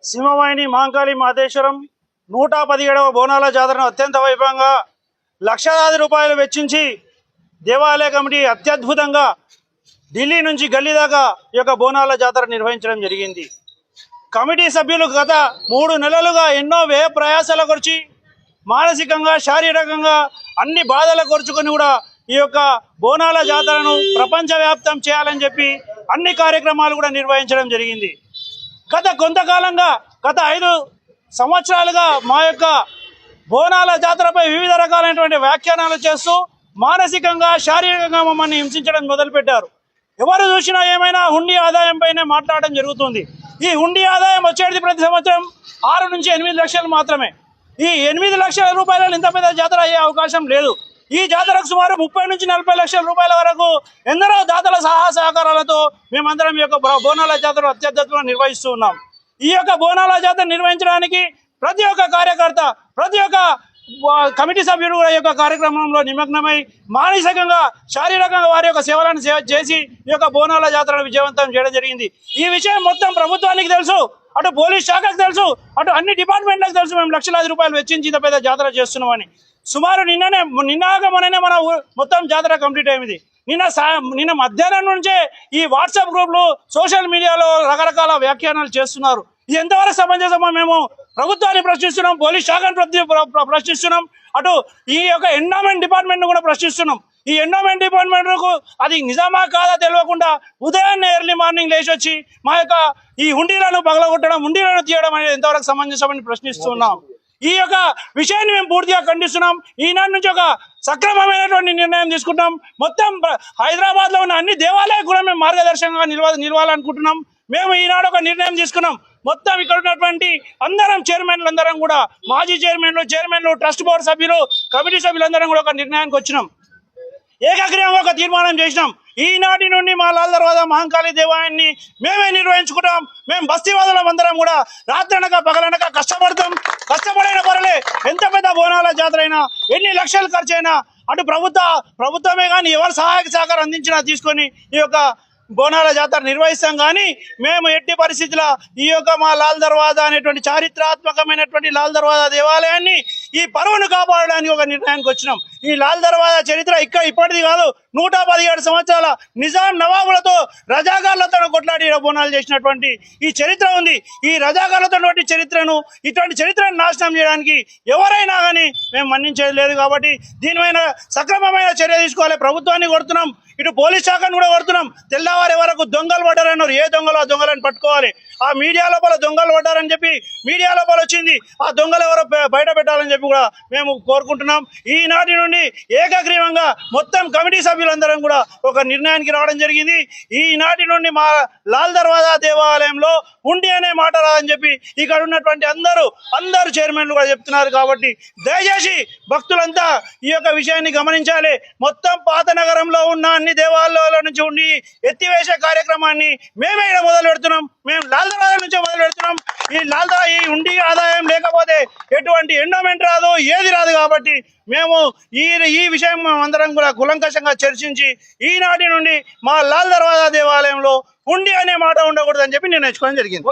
సింహవాహిని మహంకాళి మాతేశ్వరం 117వ బోనాల జాతరను అత్యంత వైభవంగా లక్షలాది రూపాయలు వెచ్చించి దేవాలయ కమిటీ అత్యద్భుతంగా ఢిల్లీ నుంచి గల్లీ దాకా ఈ యొక్క బోనాల జాతర నిర్వహించడం జరిగింది. కమిటీ సభ్యులు గత 3 నెలలుగా ఎన్నో వ్యయ ప్రయాసాల గురించి మానసికంగా శారీరకంగా అన్ని బాధల కొరుచుకొని కూడా ఈ యొక్క బోనాల జాతరను ప్రపంచవ్యాప్తం చేయాలని చెప్పి అన్ని కార్యక్రమాలు కూడా నిర్వహించడం జరిగింది. గత కొంతకాలంగా గత 5 సంవత్సరాలుగా మా యొక్క బోనాల జాతరపై వివిధ రకాలైనటువంటి వ్యాఖ్యానాలు చేస్తూ మానసికంగా శారీరకంగా మమ్మల్ని హింసించడం మొదలుపెట్టారు. ఎవరు చూసినా ఏమైనా హుండీ ఆదాయం పైనే మాట్లాడడం జరుగుతుంది. ఈ హుండీ ఆదాయం వచ్చేది ప్రతి సంవత్సరం 6 నుంచి 8 లక్షలు మాత్రమే. ఈ 8 లక్షల రూపాయలు ఇంత పెద్ద జాతర అయ్యే అవకాశం లేదు. ఈ జాతరకు సుమారు 30 నుంచి 40 లక్షల రూపాయల వరకు ఎందరో దాతల సహకారాలతో మేమందరం ఈ యొక్క బోనాల జాతర అత్యద్భుతంగా నిర్వహిస్తూ ఉన్నాం. ఈ యొక్క బోనాల జాతర నిర్వహించడానికి ప్రతి ఒక్క కార్యకర్త, ప్రతి ఒక్క కమిటీ సభ్యులు ఈ యొక్క కార్యక్రమంలో నిమగ్నమై మానసికంగా శారీరకంగా వారి యొక్క సేవలను చేసి ఈ యొక్క బోనాల జాతరను విజయవంతం చేయడం జరిగింది. ఈ విషయం మొత్తం ప్రభుత్వానికి తెలుసు, అటు పోలీస్ శాఖకు తెలుసు, అటు అన్ని డిపార్ట్మెంట్లకు తెలుసు. మేము లక్షలాది రూపాయలు వెచ్చించి ఇంత పెద్ద జాతర చేస్తున్నామని. సుమారు మొన్ననే మన మొత్తం జాతర కంప్లీట్ అయింది. నిన్న మధ్యాహ్నం నుంచే ఈ వాట్సాప్ గ్రూప్లు సోషల్ మీడియాలో రకరకాల వ్యాఖ్యానాలు చేస్తున్నారు. ఇది ఎంతవరకు సమంజసమో మేము ప్రభుత్వాన్ని ప్రశ్నిస్తున్నాం, పోలీస్ శాఖను ప్రశ్నిస్తున్నాం, అటు ఈ యొక్క ఎండోమెంట్ డిపార్ట్మెంట్ కూడా ప్రశ్నిస్తున్నాం. ఈ ఎండోమెంట్ డిపార్ట్మెంట్కు అది నిజమా కాదా తెలియకుండా ఉదయాన్నే ఎర్లీ మార్నింగ్ లేచి వచ్చి మా యొక్క ఈ హుండీలను పగలగొట్టడం, హుండీలను తీయడం అనేది ఎంతవరకు సమంజసమని ప్రశ్నిస్తున్నాం. ఈ యొక్క విషయాన్ని మేము పూర్తిగా ఖండిస్తున్నాం. ఈనాటి నుంచి ఒక సక్రమమైనటువంటి నిర్ణయం తీసుకుంటాం. మొత్తం హైదరాబాద్లో ఉన్న అన్ని దేవాలయాలు కూడా మేము మార్గదర్శకంగా నిలవాలనుకుంటున్నాం. మేము ఈనాడు ఒక నిర్ణయం తీసుకున్నాం. మొత్తం ఇక్కడ ఉన్నటువంటి అందరం చైర్మన్లు అందరం కూడా, మాజీ చైర్మన్లు, ట్రస్ట్ బోర్డు సభ్యులు, కమిటీ సభ్యులందరం కూడా ఒక నిర్ణయానికి వచ్చినాం. ఏకగ్రీవంగా ఒక తీర్మానం చేసినాం. ఈనాటి నుండి మా లాల్ దర్వాజా మహంకాళి దేవాలయాన్ని మేమే నిర్వహించుకుంటాం. మేము బస్తీవాదులం అందరం కూడా రాత్రనక పగలనక కష్టపడైన పర్లే, ఎంత పెద్ద బోనాల జాతర అయినా, ఎన్ని లక్షలు ఖర్చు అయినా, అటు ప్రభుత్వమే కానీ ఎవరు సహాయక సహకారం అందించినా తీసుకొని ఈ యొక్క బోనాల జాతర నిర్వహిస్తాం. కానీ మేము ఎట్టి పరిస్థితుల్లో ఈ యొక్క మా లాల్ దర్వాజా అనేటువంటి చారిత్రాత్మకమైనటువంటి లాల్ దర్వాజా దేవాలయాన్ని ఈ పరువును కాపాడడానికి ఒక నిర్ణయానికి వచ్చినాం. ఈ లాల్ దర్వాజా చరిత్ర ఇప్పటిది కాదు, 117 సంవత్సరాల నిజాం నవాబులతో రజాగార్లతో కొట్లాడి బోనాలు చేసినటువంటి ఈ చరిత్ర ఉంది. ఈ రజాగార్లతో చరిత్రను, ఇటువంటి చరిత్రను నాశనం చేయడానికి ఎవరైనా కానీ మేము మన్నించేది లేదు. కాబట్టి దీనిపైన సక్రమమైన చర్య తీసుకోవాలి. ప్రభుత్వాన్ని కొడుతున్నాం, ఇటు పోలీస్ శాఖను కూడా కొడుతున్నాం. తెల్లవారి వరకు దొంగలు పడ్డారన్నారు. ఏ దొంగలు ఆ దొంగలను పట్టుకోవాలి. ఆ మీడియా లోపల దొంగలు పడ్డారని చెప్పి మీడియా లోపల వచ్చింది. ఆ దొంగలు ఎవరో బయట పెట్టాలని చెప్పి కూడా మేము కోరుకుంటున్నాం. ఈనాటి నుండి ఏకగ్రీవంగా మొత్తం కమిటీ సభ్యులందరం కూడా ఒక నిర్ణయానికి రావడం జరిగింది. ఈనాటి నుండి మా లాల్ దర్వాజా దేవాలయంలో హుండీ అనే మాట రాదని చెప్పి ఇక్కడ ఉన్నటువంటి అందరూ చైర్మన్లు కూడా చెప్తున్నారు. కాబట్టి దయచేసి భక్తులంతా ఈ యొక్క విషయాన్ని గమనించాలి. మొత్తం పాత నగరంలో ఉన్న అన్ని దేవాలయాల నుంచి ఉండి ఎత్తివేసే కార్యక్రమాన్ని మేమే ఇక్కడ మొదలు పెడుతున్నాం. మేము లాల్ దర్వాజా నుంచే మొదలు పెడుతున్నాం. ఈ హుండీ ఆదాయం లేకపోతే ఎటువంటి ఎండోమెంట్ రాదు, ఏది రాదు. కాబట్టి మేము ఈ విషయం అందరం కూడా కులంకషంగా చర్చించి ఈనాటి నుండి మా లాల్ దర్వాజా దేవాలయంలో హుండీ అనే మాట ఉండకూడదని చెప్పి నిర్ణయించుకోవడం జరిగింది.